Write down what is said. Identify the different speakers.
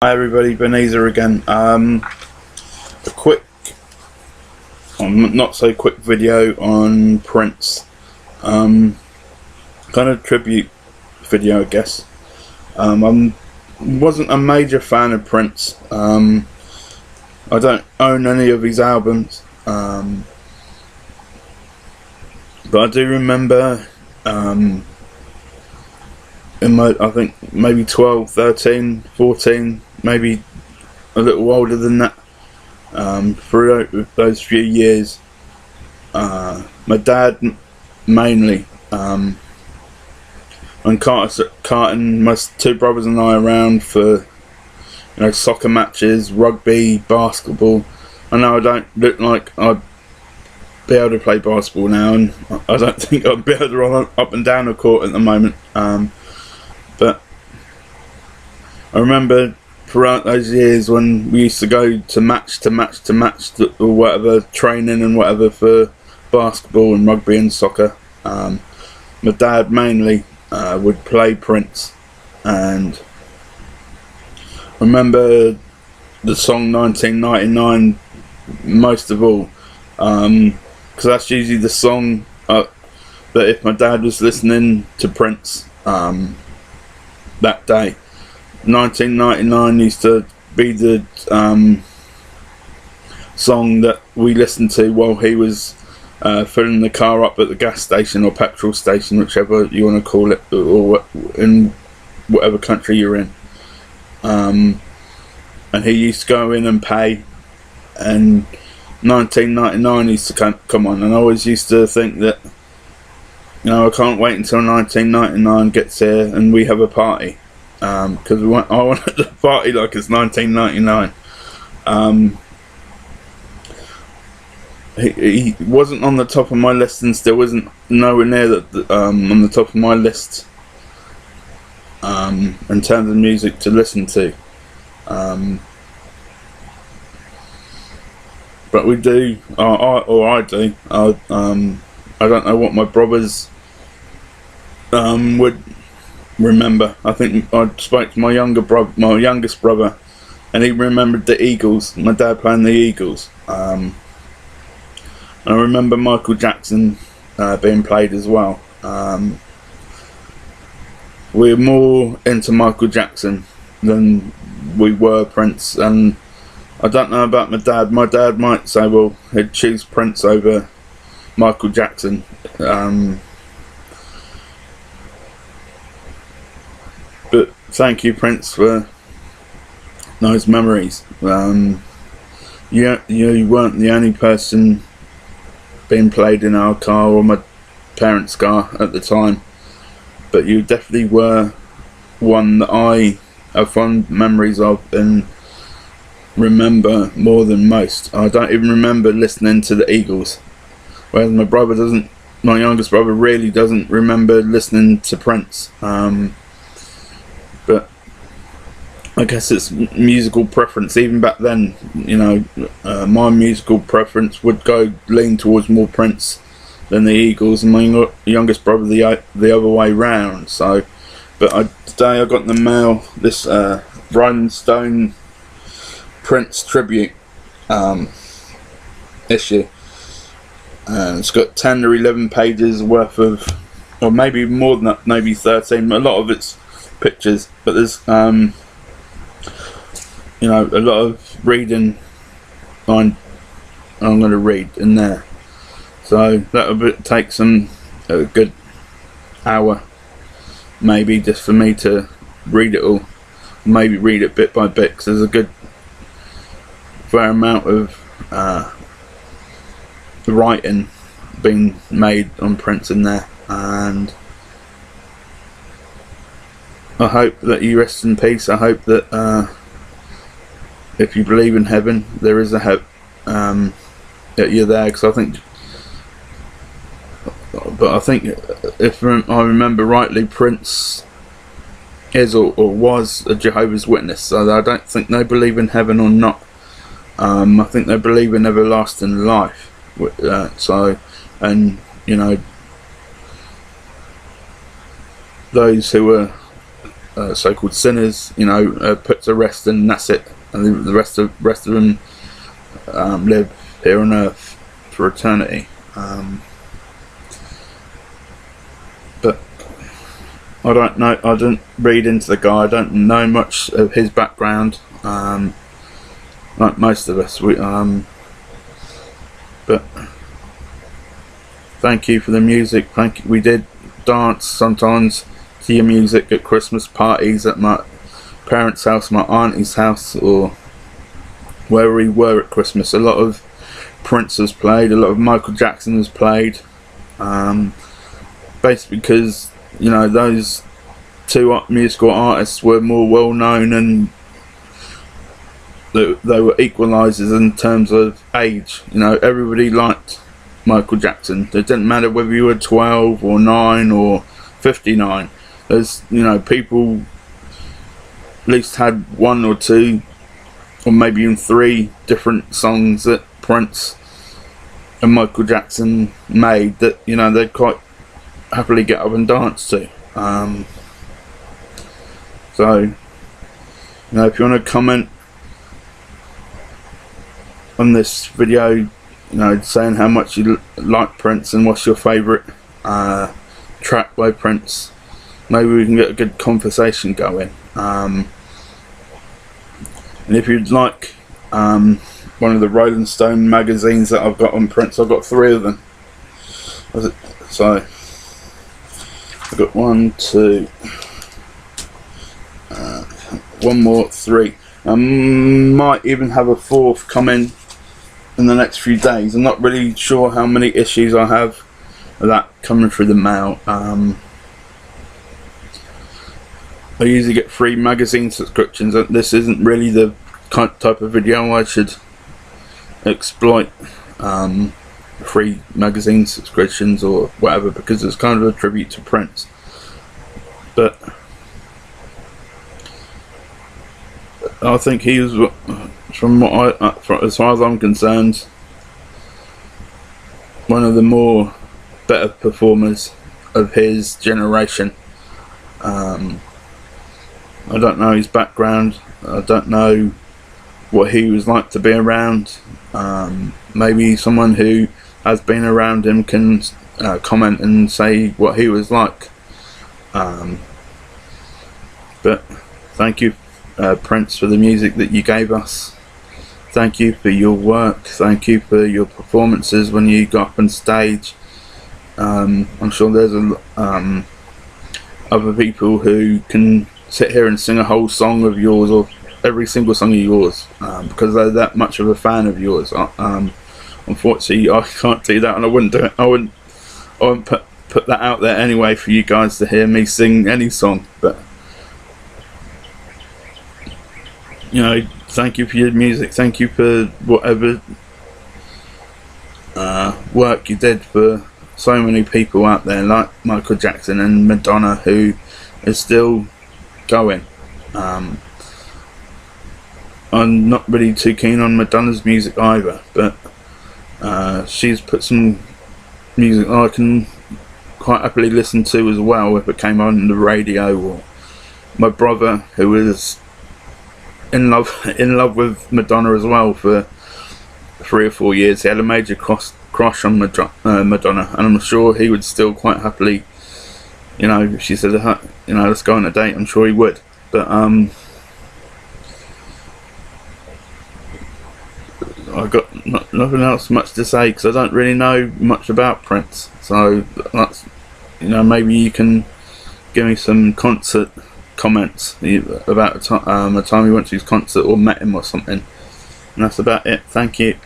Speaker 1: Hi everybody, Beneza again. A quick, not so quick video on Prince. Kind of tribute video, I guess. I wasn't a major fan of Prince. I don't own any of his albums. But I do remember in my, I think maybe 12, 13, 14, maybe a little older than that, throughout those few years, my dad mainly, and carting my two brothers and I around for soccer matches, rugby, basketball. I know I don't look like I'd be able to play basketball now, and I don't think I'd be able to run up and down the court at the moment, but I remember throughout those years when we used to go to match or whatever, training and whatever for basketball and rugby and soccer, my dad mainly would play Prince, and I remember the song 1999 most of all, because that's usually the song that if my dad was listening to Prince that day, 1999 used to be the song that we listened to while he was filling the car up at the gas station or petrol station, whichever you want to call it, or in whatever country you're in. And he used to go in and pay, and 1999 used to come on, and I always used to think that I can't wait until 1999 gets here and we have a party, because I want to party like it's 1999. He wasn't on the top of my list, and still isn't nowhere near that on the top of my list in terms of music to listen to. But we do, I do. I don't know what my brothers would remember. I think I spoke to my youngest brother, and he remembered the Eagles. My dad playing the Eagles. I remember Michael Jackson being played as well. We're more into Michael Jackson than we were Prince, and I don't know about my dad. My dad might say, well, he'd choose Prince over Michael Jackson. But thank you, Prince, for those memories. You weren't the only person being played in our car or my parents' car at the time, but you definitely were one that I have fond memories of and remember more than most. I don't even remember listening to the Eagles, whereas my youngest brother really doesn't remember listening to Prince. But I guess it's musical preference. Even back then, my musical preference would lean towards more Prince than the Eagles, and my youngest brother the other way round. So, but today I got in the mail this Rolling Stone Prince tribute issue. It's got 10 or 11 pages worth of, or maybe more than that, maybe 13. A lot of it's pictures, but there's a lot of reading I'm going to read in there. So that'll take a good hour, maybe, just for me to read it all. Maybe read it bit by bit, because there's a good fair amount of writing being made on Prince in there, and I hope that you rest in peace. I hope that if you believe in heaven, there is a hope that you're there, because I think if I remember rightly, Prince is or was a Jehovah's Witness, so I don't think they believe in heaven or not. I think they believe in everlasting life. Those who are so-called sinners, put to rest, and that's it. And the rest of them live here on earth for eternity. But I don't know. I didn't read into the guy. I don't know much of his background. Like most of us, but thank you for the music. Thank you. We did dance sometimes to your music at Christmas parties, at my parents' house, my auntie's house, or where we were at Christmas. A lot of Prince was played, a lot of Michael Jackson was played, basically because those two musical artists were more well known, and they were equalisers in terms of age. Everybody liked Michael Jackson. It didn't matter whether you were 12 or 9 or 59. There's people at least had 1 or 2 or maybe even 3 different songs that Prince and Michael Jackson made that they'd quite happily get up and dance to. So if you want to comment on this video, saying how much you like Prince and what's your favourite track by Prince, maybe we can get a good conversation going. And if you'd like one of the Rolling Stone magazines that I've got on Prince, I've got 3 of them. So I've got 1, 2, 1 more, 3. I might even have a 4th coming in the next few days. I'm not really sure how many issues I have of that coming through the mail. I usually get free magazine subscriptions, and this isn't really the type of video I should exploit, free magazine subscriptions or whatever, because it's kind of a tribute to Prince. But I think he was, as far as I'm concerned, one of the more better performers of his generation. I don't know his background. I don't know what he was like to be around. Maybe someone who has been around him can comment and say what he was like. But thank you, Prince, for the music that you gave us. Thank you for your work. Thank you for your performances when you got up on stage. I'm sure there's other people who can sit here and sing a whole song of yours, or every single song of yours, because they're that much of a fan of yours. Unfortunately, I can't do that, and I wouldn't do it. I wouldn't put that out there anyway for you guys to hear me sing any song. But thank you for your music. Thank you for whatever work you did for so many people out there, like Michael Jackson and Madonna, who is still going. I'm not really too keen on Madonna's music either, but she's put some music I can quite happily listen to as well if it came on the radio. Or my brother, who was in love with Madonna as well for 3 or 4 years, he had a major crush on Madonna, and I'm sure he would still quite happily, if she said, let's go on a date, I'm sure he would. But I've got nothing else much to say, because I don't really know much about Prince. So that's, maybe you can give me some concert comments about a time you went to his concert or met him or something. And that's about it. Thank you.